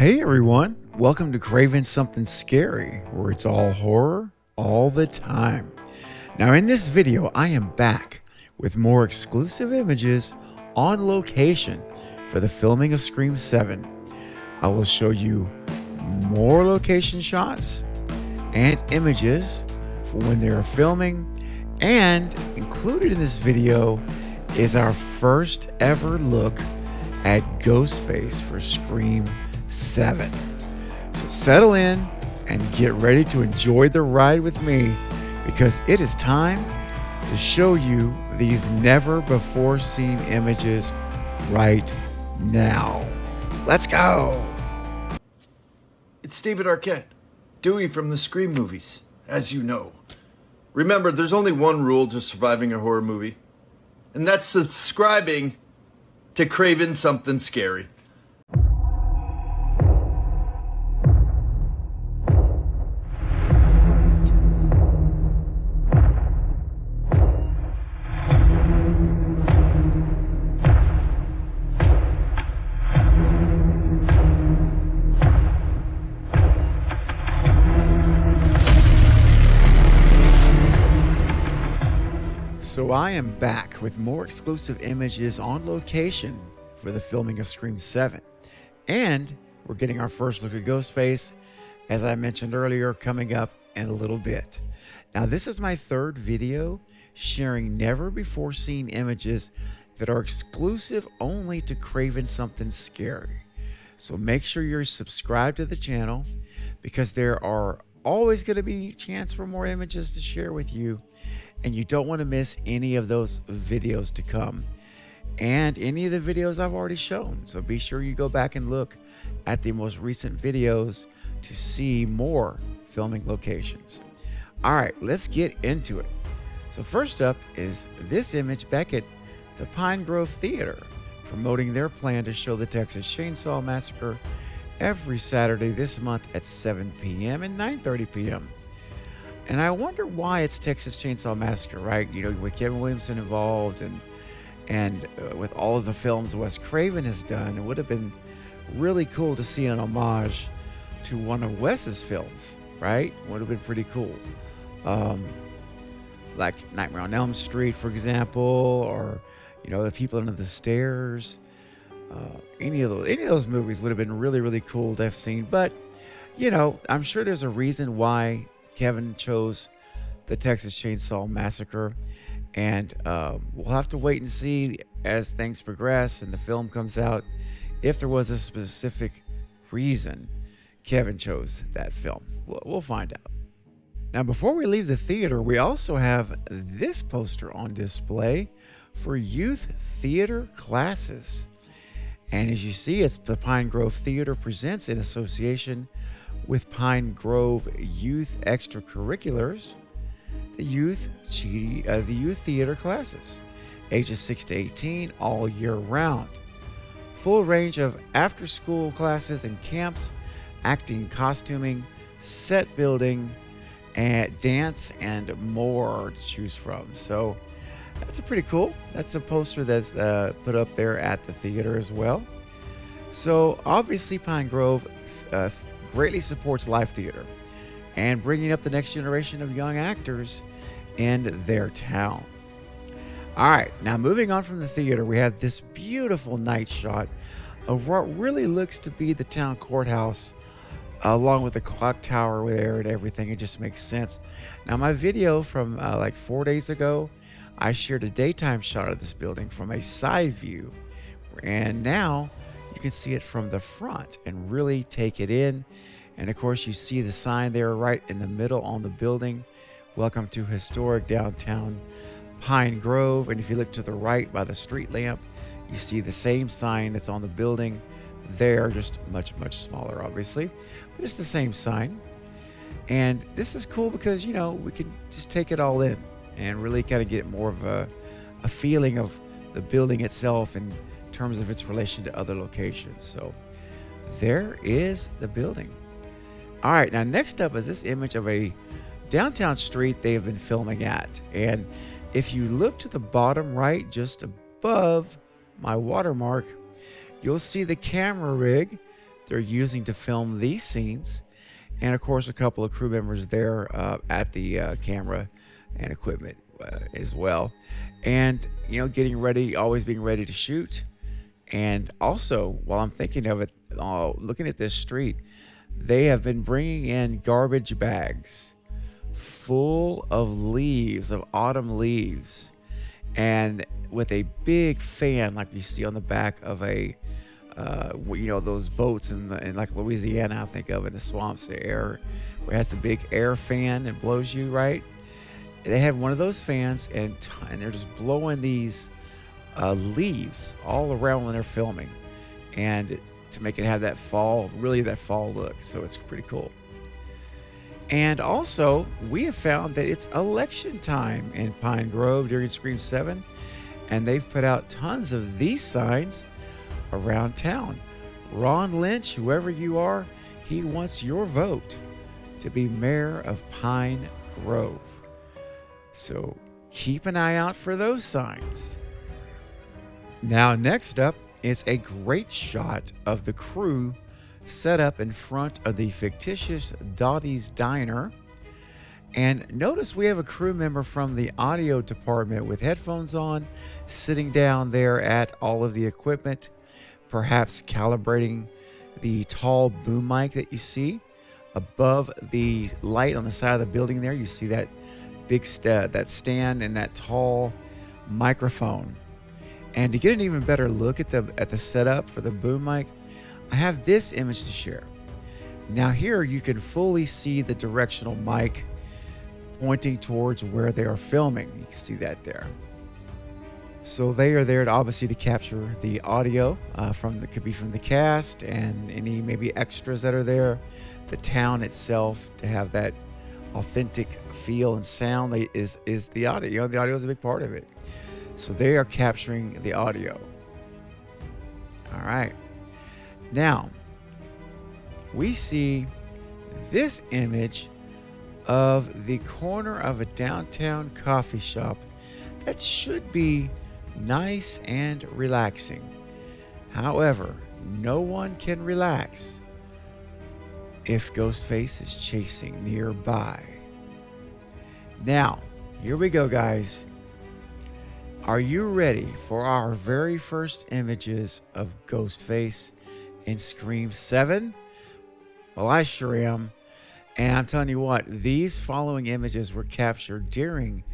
Hey everyone, welcome to Craven Something Scary, where it's all horror all the time. Now in this video, I am back with more exclusive images on location for the filming of Scream 7. I will show you more location shots and images for when they are filming, and included in this video is our first ever look at Ghostface for Scream 7. So settle in and get ready to enjoy the ride with me, because it is time to show you these never before seen images right now. Let's go. It's David Arquette, Dewey from the Scream movies, as you know. Remember, there's only one rule to surviving a horror movie, and that's subscribing to Craven Something Scary. So I am back with more exclusive images on location for the filming of Scream 7. And we're getting our first look at Ghostface, as I mentioned earlier, coming up in a little bit. Now this is my third video sharing never before seen images that are exclusive only to Craven Something Scary. So make sure you're subscribed to the channel, because there are always going to be a chance for more images to share with you. And you don't want to miss any of those videos to come, and any of the videos I've already shown. So be sure you go back and look at the most recent videos to see more filming locations. All right, let's get into it. So first up is this image back at the Pine Grove Theater, promoting their plan to show the Texas Chainsaw Massacre every Saturday this month at 7 p.m. and 9:30 p.m. And I wonder why it's Texas Chainsaw Massacre, right? You know, with Kevin Williamson involved, and with all of the films Wes Craven has done, it would have been really cool to see an homage to one of Wes's films, right? Would have been pretty cool. Like Nightmare on Elm Street, for example, or, you know, The People Under the Stairs. Any of those movies would have been really, really cool to have seen. But, you know, I'm sure there's a reason why Kevin chose the Texas Chainsaw Massacre, and we'll have to wait and see as things progress and the film comes out if there was a specific reason Kevin chose that film. We'll find out. Now, before we leave the theater, we also have this poster on display for youth theater classes. And as you see, it's the Pine Grove Theater presents, in association with Pine Grove Youth Extracurriculars, the youth theater classes, ages 6 to 18, all year round. Full range of after-school classes and camps, acting, costuming, set building, and dance, and more to choose from. So that's pretty cool. That's a poster that's put up there at the theater as well. So obviously Pine Grove greatly supports live theater and bringing up the next generation of young actors in their town. All right, now moving on from the theater, we have this beautiful night shot of what really looks to be the town courthouse, along with the clock tower there and everything. It just makes sense. Now, my video from like 4 days ago, I shared a daytime shot of this building from a side view, and now you can see it from the front and really take it in. And of course, you see the sign there right in the middle on the building, "Welcome to historic downtown Pine Grove." And if you look to the right by the street lamp, you see the same sign that's on the building there, just much, much smaller, obviously, but it's the same sign. And this is cool because, you know, we can just take it all in and really kind of get more of a feeling of the building itself in terms of its relation to other locations. So there is the building. All right, now next up is this image of a downtown street they have been filming at. And if you look to the bottom right, just above my watermark, you'll see the camera rig they're using to film these scenes. And of course, a couple of crew members there at the camera and equipment as well. And, getting ready, always being ready to shoot. And also, while I'm thinking of it, looking at this street, they have been bringing in garbage bags full of leaves, of autumn leaves, and with a big fan like you see on the back of a, those boats in like Louisiana, I think of in the swamps, the air, where it has the big air fan and blows you, right? They have one of those fans, and they're just blowing these leaves all around when they're filming, and to make it have that fall look. So it's pretty cool. And also, we have found that it's election time in Pine Grove during Scream 7, and they've put out tons of these signs around town. Ron Lynch, whoever you are, he wants your vote to be mayor of Pine Grove. So keep an eye out for those signs. Now, next up is a great shot of the crew set up in front of the fictitious Dottie's Diner. And notice we have a crew member from the audio department with headphones on, sitting down there at all of the equipment, perhaps calibrating the tall boom mic that you see above the light on the side of the building there. You see that big that stand and that tall microphone. And to get an even better look at the setup for the boom mic, I have this image to share. Now here you can fully see the directional mic pointing towards where they are filming. You can see that there. So they are there obviously to capture the audio could be from the cast and any maybe extras that are there, the town itself, to have that authentic feel and sound is the audio. The audio is a big part of it. So they are capturing the audio. All right. Now, we see this image of the corner of a downtown coffee shop that should be nice and relaxing. However, no one can relax if Ghostface is chasing nearby. Now, here we go, guys. Are you ready for our very first images of Ghostface in Scream 7? Well, I sure am. And I'm telling you what, these following images were captured during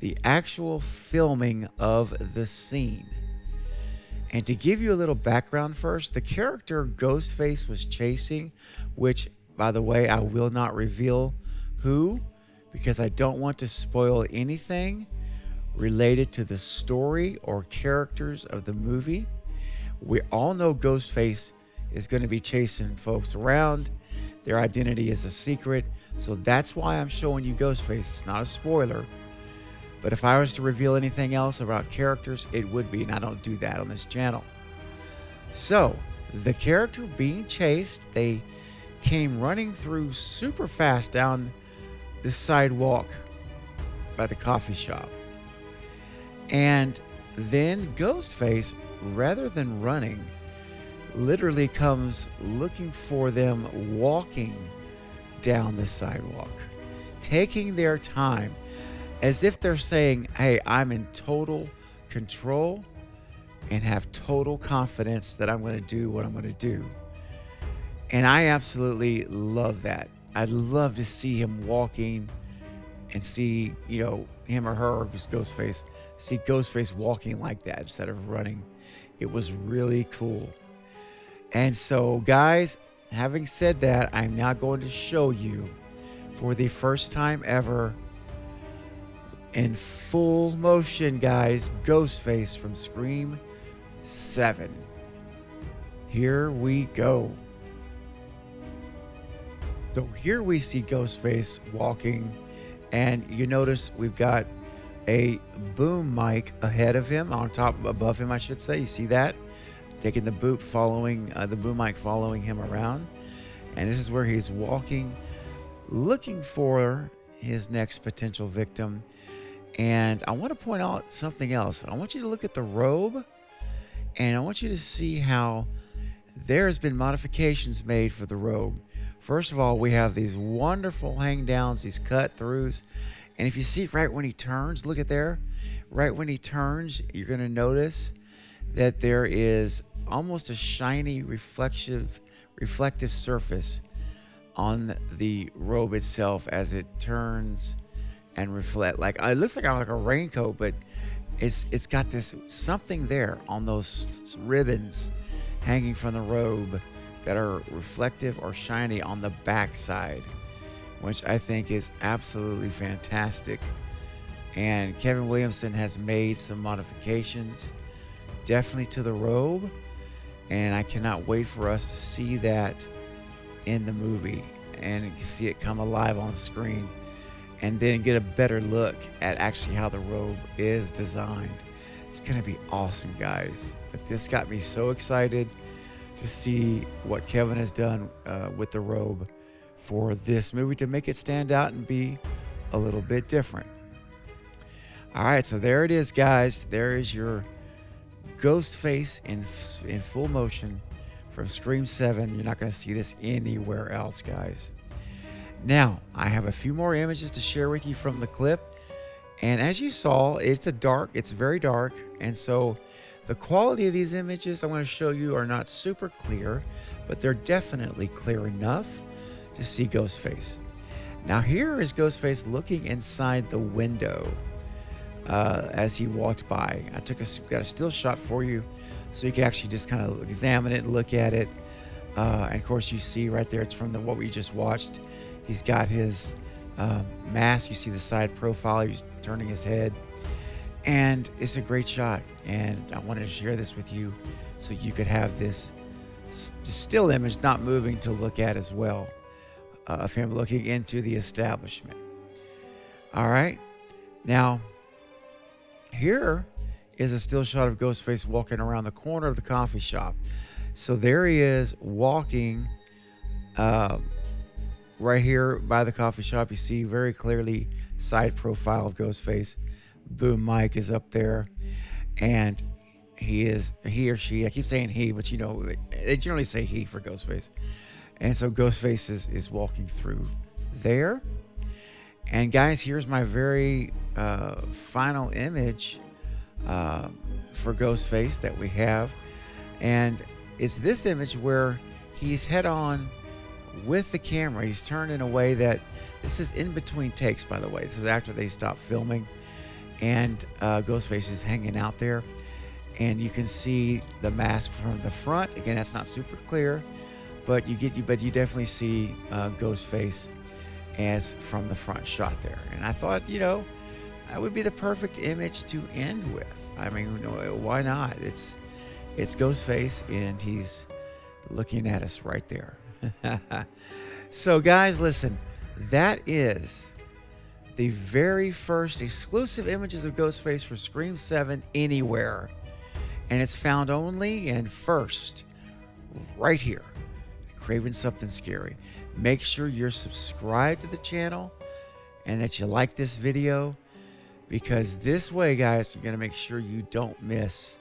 the actual filming of the scene. And to give you a little background first, the character Ghostface was chasing, which, by the way, I will not reveal who, because I don't want to spoil anything related to the story or characters of the movie. We all know Ghostface is going to be chasing folks around. Their identity is a secret, so that's why I'm showing you Ghostface. It's not a spoiler, but if I was to reveal anything else about characters, it would be, and I don't do that on this channel. So the character being chased, they came running through super fast down the sidewalk by the coffee shop. And then Ghostface, rather than running, literally comes looking for them walking down the sidewalk, taking their time, as if they're saying, hey, I'm in total control and have total confidence that I'm going to do what I'm going to do. And I absolutely love that. I'd love to see him walking and see, him or her, who's Ghostface, see Ghostface walking like that instead of running. It was really cool. And so, guys, having said that, I'm now going to show you, for the first time ever, in full motion, guys, Ghostface from Scream 7. Here we go. So here we see Ghostface walking, and you notice we've got a boom mic ahead of him, above him, I should say. You see that? Taking the boom mic following him around. And this is where he's walking, looking for his next potential victim. And I want to point out something else. I want you to look at the robe, and I want you to see how there's been modifications made for the robe. First of all, we have these wonderful hang downs, these cut throughs. And if you see right when he turns, look at there, right when he turns, you're going to notice that there is almost a shiny reflective surface on the robe itself as it turns and reflect. Like it looks like a raincoat, but it's got this something there on those ribbons hanging from the robe that are reflective or shiny on the back side, which I think is absolutely fantastic. And Kevin Williamson has made some modifications definitely to the robe, and I cannot wait for us to see that in the movie and see it come alive on screen, and then get a better look at actually how the robe is designed. It's gonna be awesome, guys. But this got me so excited to see what Kevin has done with the robe for this movie to make it stand out and be a little bit different. All right, so there it is, guys. There is your Ghostface in full motion from Scream 7. You're not going to see this anywhere else, guys. Now, I have a few more images to share with you from the clip. And as you saw, it's very dark. And so the quality of these images I want to show you are not super clear, but they're definitely clear enough to see Ghostface. Now here is Ghostface looking inside the window as he walked by. I got a still shot for you so you can actually just kind of examine it and look at it. And of course you see right there, it's from what we just watched. He's got his mask. You see the side profile. He's turning his head. And it's a great shot. And I wanted to share this with you so you could have this still image not moving to look at as well of him looking into the establishment. All right. Now, here is a still shot of Ghostface walking around the corner of the coffee shop. So there he is walking right here by the coffee shop. You see very clearly side profile of Ghostface. Boom mic is up there, and he or she, I keep saying he, but you know, they generally say he for Ghostface. And so Ghostface is walking through there. And guys, here's my very final image for Ghostface that we have. And it's this image where he's head on with the camera. He's turned in a way that, this is in between takes, by the way. This is after they stopped filming. And Ghostface is hanging out there. And you can see the mask from the front. Again, that's not super clear, but you definitely see Ghostface as from the front shot there. And I thought, you know, that would be the perfect image to end with. I mean, why not? It's Ghostface, and he's looking at us right there. So, guys, listen, that is the very first exclusive images of Ghostface for Scream 7 anywhere. And it's found only and first right here at Craven Something Scary. Make sure you're subscribed to the channel and that you like this video, because this way, guys, you're going to make sure you don't miss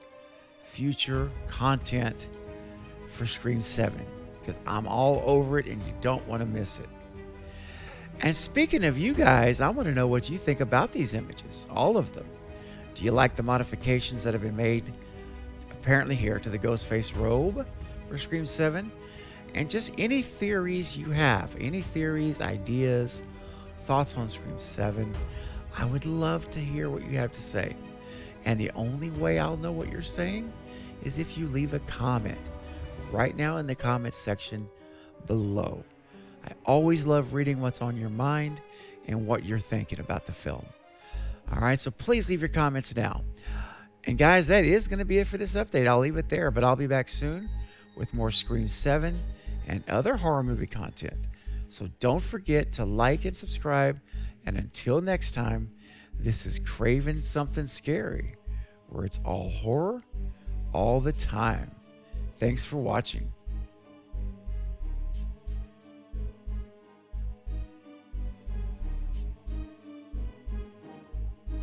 future content for Scream 7, because I'm all over it and you don't want to miss it. And speaking of you guys, I want to know what you think about these images, all of them. Do you like the modifications that have been made apparently here to the Ghostface robe for Scream 7? And just any theories you have, any theories, ideas, thoughts on Scream 7, I would love to hear what you have to say. And the only way I'll know what you're saying is if you leave a comment right now in the comments section below. I always love reading what's on your mind and what you're thinking about the film. All right, so please leave your comments now. And guys, that is going to be it for this update. I'll leave it there, but I'll be back soon with more Scream 7 and other horror movie content. So don't forget to like and subscribe. And until next time, this is Craven Something Scary, where it's all horror all the time. Thanks for watching.